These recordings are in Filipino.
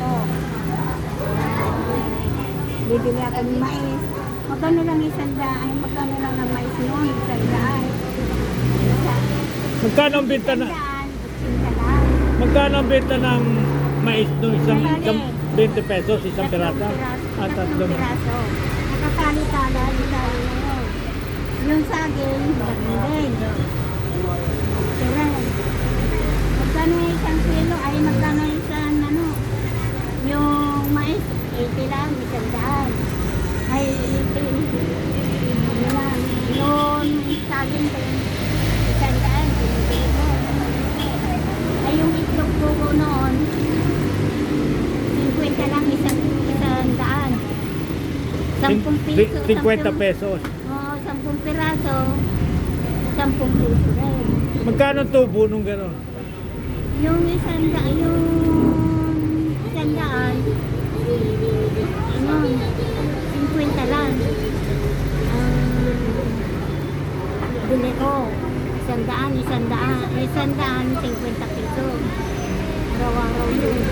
piso. Bibili ako ng mais. Magkano lang 100? Magkano lang ang mais noon? 100. Magkano ang benta na? 100 lang. Magkano ang benta ng mais nung isang Bali. 20 pesos, isang pirata? At Tatlong piraso. Nakatali-tali na yun. Yung saging, din. Sira. Magkano yung isang kilo? Ay, magkano isang ano? Yung mais, 80 lang, 100. Ay, 80. Yun lang. Yung saging din, 100. Binibili ko. Ay, yung itlog buko noon, 50 lang, isang daan. 10 piso. 50 pesos. Oo, 10 piraso. 10 piso rin. Magkano ang tubo nung gano'n? Yung isang daan, ano, 50 lang. Bili ko. Isang daan, 50 piso. Araw-araw yun.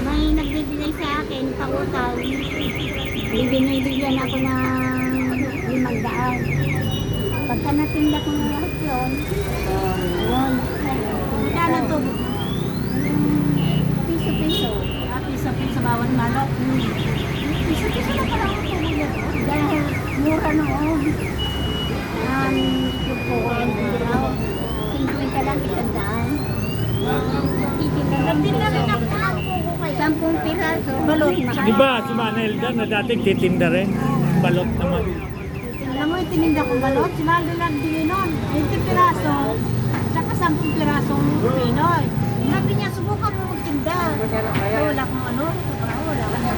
May nagbibigay sa akin, pautang. Binibigyan ako ng 500. Pagka natinda ko ng lahat yun, magkano to? Piso-piso. Piso-piso bawat manok. Piso-piso na pala ako tumulad. Dahil mura noon. Yung po, 50 lang, 100. Nagtinda rin ako ng puko kayo. 10 piraso. Balot. Di ba si Manelda na dating titinda rin? Balot naman. Alam mo, itininda ko balot. Si Maldo lang din nun. 20 piraso. Tsaka 10 pirasong Pinoy. Sabi niya, subukan mo magtinda. Wala kong ano. Wala kong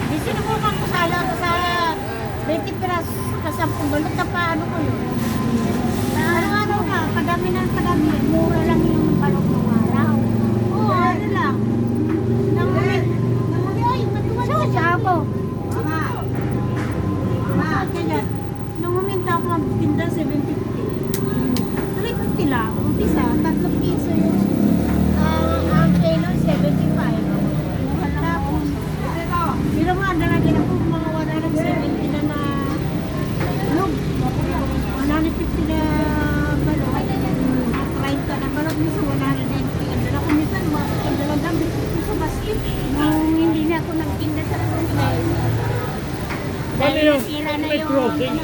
di sinubukan ko sa 20 piraso sa 10 balot. Na paano ko yun? Araw-araw ka. Padami ng padami. Mura lang yung balot ng araw. Oo, ano lang. Ay, matuwa siya ako. Nung uminta ako magtinda 750. 350 lang. Umpisa, 3 piso yung ang kilo 75. Tapos, pero nga dalagin ako mga 170 na log. 150 na balot. 30 na balot. Misa 190. Ang dala ko minsan, ang dala dami sa basket. Nung hindi na ako nagtinda sa Sunday. Ano yung may crossing?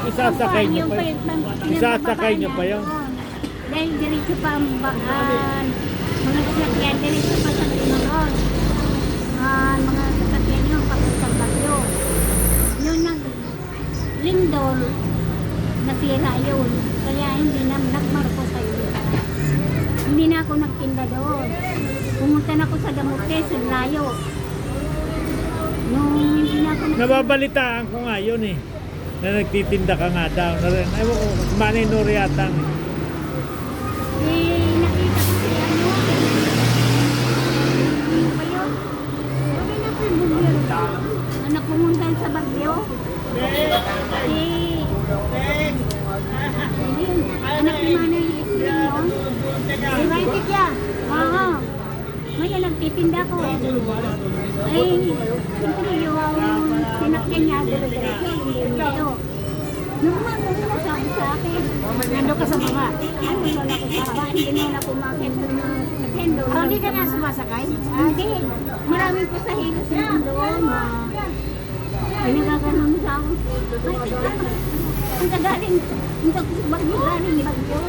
Isasakay niyo pa yun? Isasakay niyo pa yun? Dahil diretso pa ang mga sasakyan, diretso pa sa Timangon. Mga sasakyan yung papuntang Bagyo. Yung lindol, nasira yun. Kaya hindi na nagmarko sa yun. Hindi na ako nagtinda doon. Pumunta na ako sa Damotes, sa layo. Nung hindi na ako Nababalitaan ko nga yun eh. Na nagtitinda ka nga daw na rin. Ewan ko, Manay Nori yata. nakita ko si ano. Ano ba yun? Sabi na po yung bumiro. Anak pumunta sa Bagyo. Anak ni Manay Isling mo. Si Righty yan. Oo. Ngayon nagtitinda ko. Ay, siyempre yung sinakyan niya diretso, hindi dito. Nung ano sabi sa akin, nando ka sa baba. Ano wala ko sa baba, hindi mo na kumakit doon na sakyan doon. Hindi ka na sumasakay? Hindi. Maraming pasahero sa doon. Pinagaganon sa ako. Ay, ang kagaling. Ang Bagyo galing Bagyo.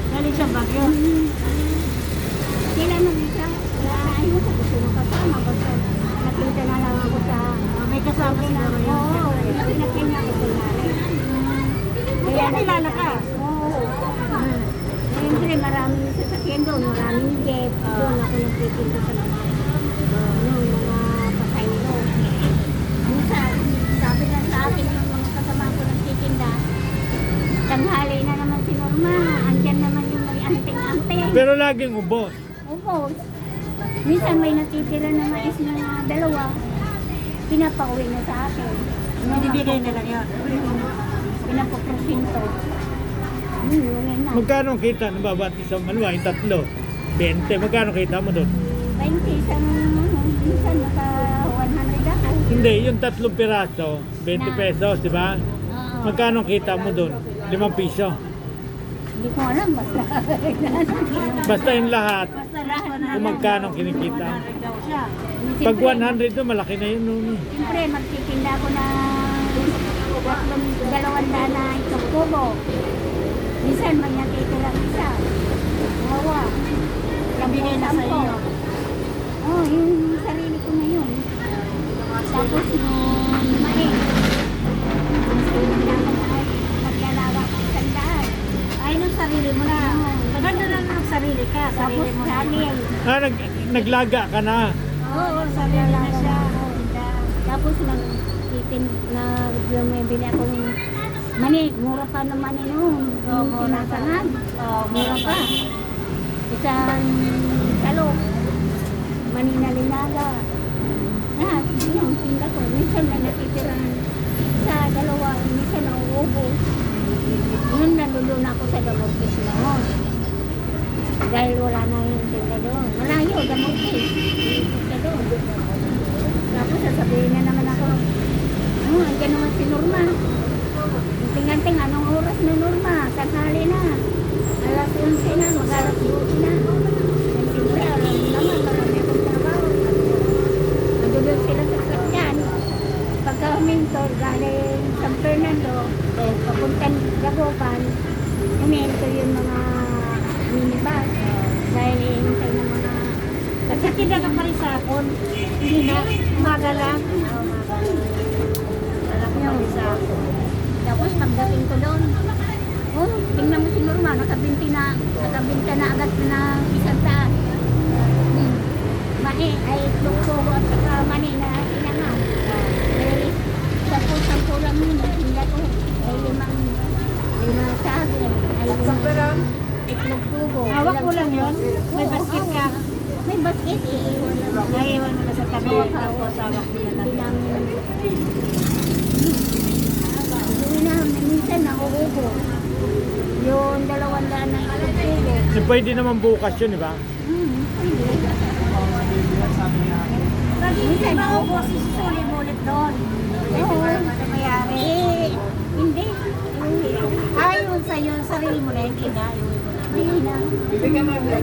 Galing sa Bagyo. Kailan mo siya? Ayaw ko gusto mo kasama. Nakita na lang ako sa... may kasama na rin. Oo. Pinakita niya ako sa nanay. Kaya kilala ka? Oo. Siyempre maraming sasakyan doon. Maraming jeep. Doon ako nagtitinda sa mga pasayro. Sabi na sa akin yung mga kasama ko nagtitinda. Tanghali na naman si Norma. Andyan naman yung may anting-anting. Pero laging ubos. Ubos. Minsan may natitira na mais na dalawa, pinapauwi na sa akin. Binibigay na lang yun. Pinapoprosinto. Magkano ang kita ng babati sa maluwa? Yung 3. 20. Magkano kita mo doon? 20 isang, minsan naka 100 ako. Hindi, yung 3 piraso, 20 pesos, di ba? Oo. Magkano kita mo doon? 5 piso. Hindi ko alam, basta. Basta yung lahat, Basta lahat na. kung magkano kinikita. daw siya. Pag 100 doon, malaki na yun noon. Siyempre, magtitinda ako na 200 na itong kubo. Minsan, may natitira isa. Wawa. Bigay na sa iyo. Oo, yung sarili ko na yun. Tapos yung mali. Maglalawa ko sa daan. Ay, nung sarili mo na. Maganda na ng sarili ka. Sarili mo na. Ah, naglaga ka na. Oo, sarili na siya. Tapos bumibili akong mani. Mura pa ng mani noon. Yung tinasangan. Mura pa. Isang salo. Mani na linaga. Lahat. Yung tinda ko. Minsan may natitira sa dalawa. Minsan nauubo. Yun, nalulun ako sa Damokis noon. Dahil wala na yung tinda doon. Malayo, Damokis. Tinda doon. Tapos sasabihin na naman ako, andyan naman si Norma. Tingnan-ting, anong oras na Norma? Tanghali na. Alas 11 na, mag-alas 12 na. Siyempre, alam mo naman, marami akong trabaho. Nandun sila sa sakyan. Pagka huminto, galing San Fernando, papuntang Dagupan, huminto yung mga minibus. Dahil hinintay ng mga... Kasi tinda ka pa rin sa akon. Hindi na, umaga lang. Alam ko pa rin sa akon. Tapos pagdating ko doon, tingnan mo si Norma, nakabinta na agad na isang daan. Mani, ay tuktubo at saka mani na sinangan. Dahil sampu lang yun, hindi ko. Ay limang sabi, ay limang itlog tubo. Hawak mo lang yun? May basket ka? May basket, iiwan lang. Naiiwan mo na sa tabi. Tapos hawak mo na lang. Hindi na, minsan nakuubo. Yung 200 na itlog tubo. Pwede naman bukas yun, di ba? Minsan Ba nakuubo. ubos, isusulit mo ulit doon. Oo. Mayari. Hindi. Ayun sa'yo, sarili mo na, hindi na. Hindi na.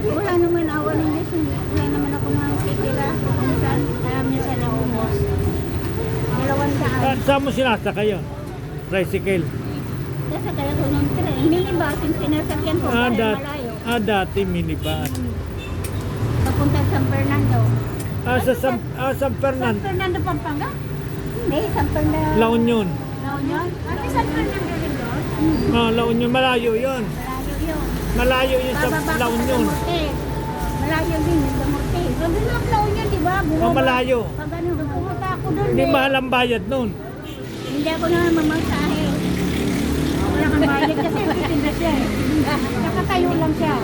Wala naman awa ng Diyos. Wala naman ako nakikita. Minsan, Minsan na ubos. 200. Saan mo sinasakay yun? Tricycle. Kasi kaya ko ng tren. Minibus yung sinasakyan ko. Ah, Dahil malayo. dati minibus. Papunta San Fernando. San Fernando. San Fernando, Pampanga? Hindi, San Fernando. La Union. La Union? May San Fernando rin doon? La Union, malayo yun. Malayo yun. Malayo yun sa Bababa La ko sa Union. Damorte. Malayo din yung Damorte. Doon lang La Union, di ba? Oh, malayo. Pag ano, Pumunta ako doon. Hindi mahal ang bayad nun. hindi ako na mamasahe. Wala kang bayad kasi nagtitinda siya eh. Nakatayo lang siya.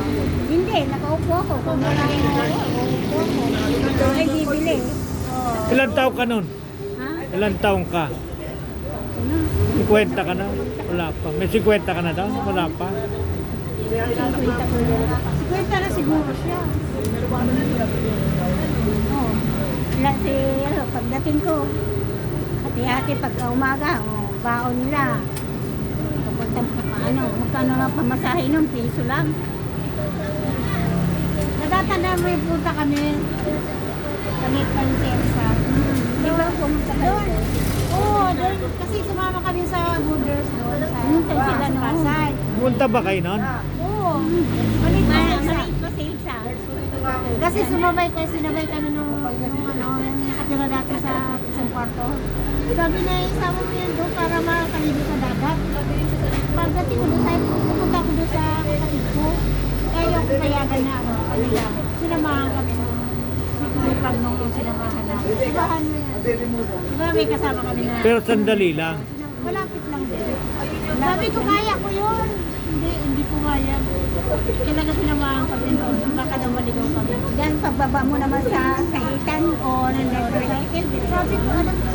Hindi, nakaupo ako. Kung wala yung nakaupo ako. Ay, bibili. Ilan taong ka nun? Ha? Ilan taong ka? Ano? 50 ka na? Wala pa. May 50 ka na daw? Wala pa. 50 ko yun. Kwenta na siguro siya. Oo. Ilan si, pagdating ko, hati-hati pagka umaga, baon nila. Papuntang, magkano lang pamasahe nun, piso lang. Natatanda mo yung punta kami. Kami Prinsesa. Di ba pumunta kayo? Doon. Oo, doon. Kasi sumama kami sa Wooders doon. Pumunta sila noon. Pasay. Punta ba kayo nun? Oo. Maliit pa siya. Maliit pa sa isa. Kasi sinabay kami nung nakatira dati sa isang kwarto. Sabi na, isama mo yan doon para makakaligo sa dagat. Pagdating ko doon, pupunta ko doon sa kapatid ko. Kaya yung payagan na kanila. Sinamahan kami nung may pagnong yung sinamahan na. Ibahan mo yan. Diba may kasama kami na. Pero sandali lang. Malapit lang din. Sabi ko, kaya ko yun. Hindi ko kaya. Kailangan sinamahan kami doon. Baka daw maligaw kami. Yan, pagbaba mo naman sa itan o ng tricycle. Sabi ko, alam ko,